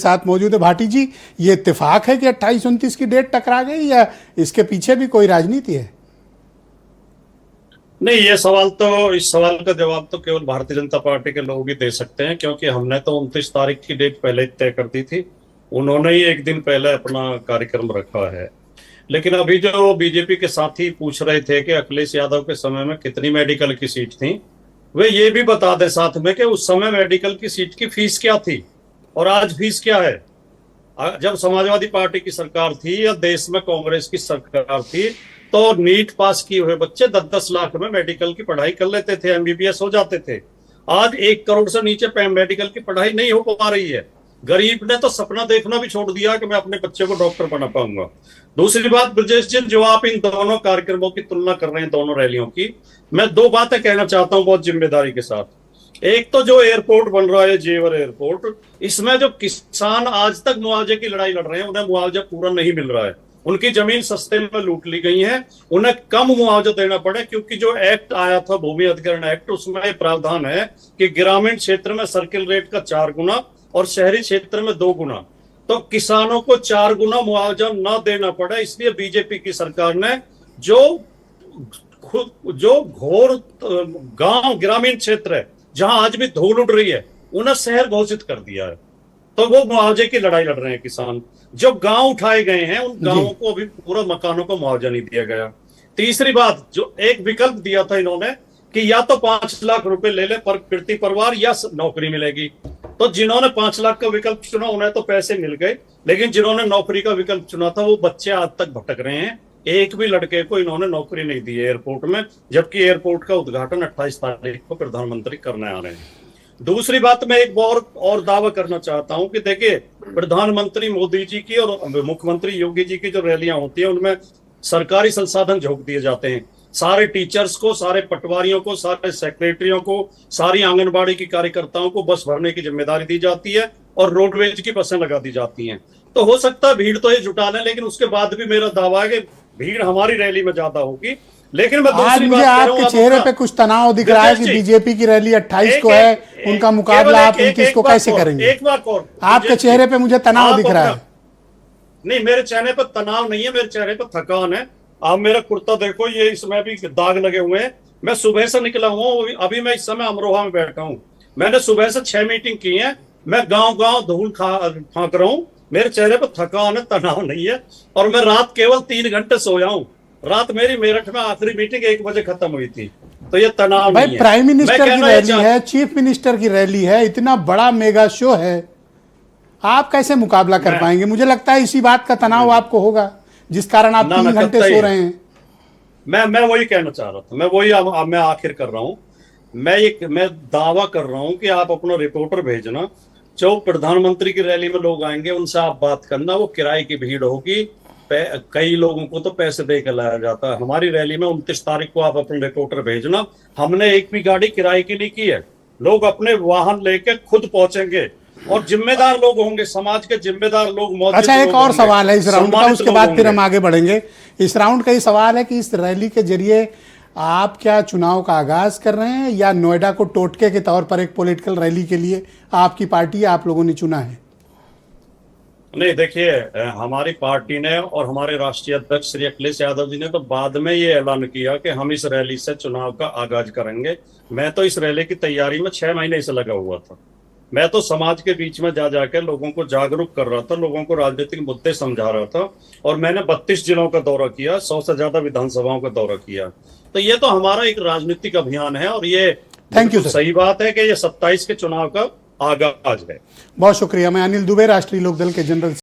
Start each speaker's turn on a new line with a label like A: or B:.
A: साथ मौजूद है। भाटी जी, ये इत्तेफाक है कि 28-29 की डेट टकरा गई या इसके पीछे भी कोई राजनीति है?
B: नहीं, इस सवाल का जवाब तो केवल भारतीय जनता पार्टी के लोग ही दे सकते हैं, क्योंकि हमने तो 29 तारीख की डेट पहले तय कर दी थी। उन्होंने ही एक दिन पहले अपना कार्यक्रम रखा है। लेकिन अभी जो बीजेपी के साथी पूछ रहे थे कि अखिलेश यादव के समय में कितनी मेडिकल की सीट थी, वे ये भी बता दे साथ में कि उस समय मेडिकल की सीट की फीस क्या थी और आज फीस क्या है। जब समाजवादी पार्टी की सरकार थी या देश में कांग्रेस की सरकार थी, तो नीट पास किए हुए बच्चे 10-10 लाख में मेडिकल की पढ़ाई कर लेते थे, एमबीबीएस हो जाते थे। आज 1 करोड़ से नीचे मेडिकल की पढ़ाई नहीं हो पा रही है। गरीब ने तो सपना देखना भी छोड़ दिया कि मैं अपने बच्चे को डॉक्टर बना पाऊंगा। दूसरी बात, ब्रजेश जी, जो आप इन दोनों कार्यक्रमों की तुलना कर रहे हैं, दोनों रैलियों की, मैं 2 बातें कहना चाहता हूं बहुत जिम्मेदारी के साथ। एक तो जो एयरपोर्ट बन रहा है, जेवर एयरपोर्ट, इसमें जो किसान आज तक मुआवजे की लड़ाई लड़ रहे हैं, उन्हें मुआवजा पूरा नहीं मिल रहा है। उनकी जमीन सस्ते में लूट ली गई है, उन्हें कम मुआवजा देना पड़े, क्योंकि जो एक्ट आया था, भूमि अधिग्रहण एक्ट, उसमें प्रावधान है कि ग्रामीण क्षेत्र में सर्किल रेट का 4 गुना और शहरी क्षेत्र में 2 गुना। तो किसानों को 4 गुना मुआवजा न देना पड़े, इसलिए बीजेपी की सरकार ने जो घोर गांव ग्रामीण क्षेत्र है, जहां आज भी धूल उड़ रही है, उन्हें शहर घोषित कर दिया है। तो वो मुआवजे की लड़ाई लड़ रहे हैं किसान। जो गांव उठाए गए हैं, उन गांवों को अभी पूरा मकानों को मुआवजा नहीं दिया गया। तीसरी बात, जो एक विकल्प दिया था इन्होंने कि या तो 5 लाख रुपए ले ले पर प्रति परिवार या नौकरी मिलेगी। तो जिन्होंने 5 लाख का विकल्प चुना उन्हें तो पैसे मिल गए, लेकिन जिन्होंने नौकरी का विकल्प चुना था वो बच्चे आज तक भटक रहे हैं। एक भी लड़के को इन्होंने नौकरी नहीं दी है एयरपोर्ट में, जबकि एयरपोर्ट का उद्घाटन 28 तारीख को प्रधानमंत्री करने आ रहे हैं। दूसरी बात, मैं एक और दावा करना चाहता हूं कि देखिए, प्रधानमंत्री मोदी जी की और मुख्यमंत्री योगी जी की जो रैलियां होती हैं, उनमें सरकारी संसाधन झोंक दिए जाते हैं। सारे टीचर्स को, सारे पटवारियों को, सारे सेक्रेटरियों को, सारी आंगनबाड़ी की कार्यकर्ताओं को बस भरने की जिम्मेदारी दी जाती है और रोडवेज की बसें लगा दी जाती हैं। तो हो सकता है भीड़ तो ये जुटा लें, लेकिन उसके बाद भी मेरा दावा है कि भीड़ हमारी रैली में ज्यादा होगी। लेकिन मैं
A: आज मुझे आपके चेहरे पे कुछ तनाव दिख रहा है कि बीजेपी की रैली 28 को है, उनका मुकाबला आप 29 को कैसे करेंगे?
B: एक बार और,
A: आपके चेहरे पे मुझे तनाव दिख रहा है।
B: नहीं, मेरे चेहरे पर तनाव नहीं है, मेरे चेहरे पर थकान है। आप मेरा कुर्ता देखो, ये इसमें भी दाग लगे हुए हैं। मैं सुबह से निकला हूँ, अभी मैं इस समय अमरोहा में बैठा हूँ। मैंने सुबह से 6 मीटिंग की है। मैं गांव धूल फांक रहा हूँ। मेरे चेहरे पर थकान है, तनाव नहीं है। और मैं रात केवल 3 घंटे सोया हूँ। रात मेरी मेरठ में आखिरी मीटिंग 1 बजे खत्म हुई थी। तो ये तनाव नहीं है।
A: प्राइम मिनिस्टर की रैली है, चीफ मिनिस्टर की रैली है, इतना बड़ा मेगा शो है, आप कैसे मुकाबला कर पाएंगे? मुझे लगता है इसी बात का तनाव आपको होगा, जिस कारण आप 3 घंटे सो रहे हैं।
B: मैं वही कहना चाह रहा था, मैं आखिर कर रहा हूं। मैं दावा कर रहा हूं कि आप अपना रिपोर्टर भेजना, जो प्रधानमंत्री की रैली में लोग आएंगे उनसे आप बात करना। वो किराए की भीड़ होगी, कई लोगों को तो पैसे दे के लाया जाता है। हमारी रैली में 29 तारीख को आप अपने रिपोर्टर भेजना। हमने एक भी गाड़ी किराए की नहीं की है। लोग अपने वाहन लेके खुद पहुंचेंगे और जिम्मेदार लोग होंगे, समाज के जिम्मेदार लोग मौजूद।
A: अच्छा, एक और सवाल है इस राउंड का, उसके बाद फिर हम आगे बढ़ेंगे। इस राउंड का ये सवाल है कि इस रैली के जरिए आप क्या चुनाव का आगाज कर रहे हैं, या नोएडा को टोटके के तौर पर एक पॉलिटिकल रैली के लिए आपकी पार्टी, आप लोगों ने चुना है?
B: नहीं, देखिए, हमारी पार्टी ने और हमारे राष्ट्रीय अध्यक्ष श्री अखिलेश यादव जी ने तो बाद में ये ऐलान किया कि हम इस रैली से चुनाव का आगाज करेंगे। मैं तो इस रैली की तैयारी में 6 महीने से लगा हुआ था। मैं तो समाज के बीच में जा जाकर लोगों को जागरूक कर रहा था, लोगों को राजनीतिक मुद्दे समझा रहा था। और मैंने 32 जिलों का दौरा किया, 100 से ज्यादा विधानसभाओं का दौरा किया। तो ये तो हमारा एक राजनीतिक अभियान है और ये
A: थैंक यू,
B: सही बात है कि ये 27 के चुनाव का आगाज है।
A: बहुत शुक्रिया। मैं अनिल दुबे, राष्ट्रीय लोकदल के जनरल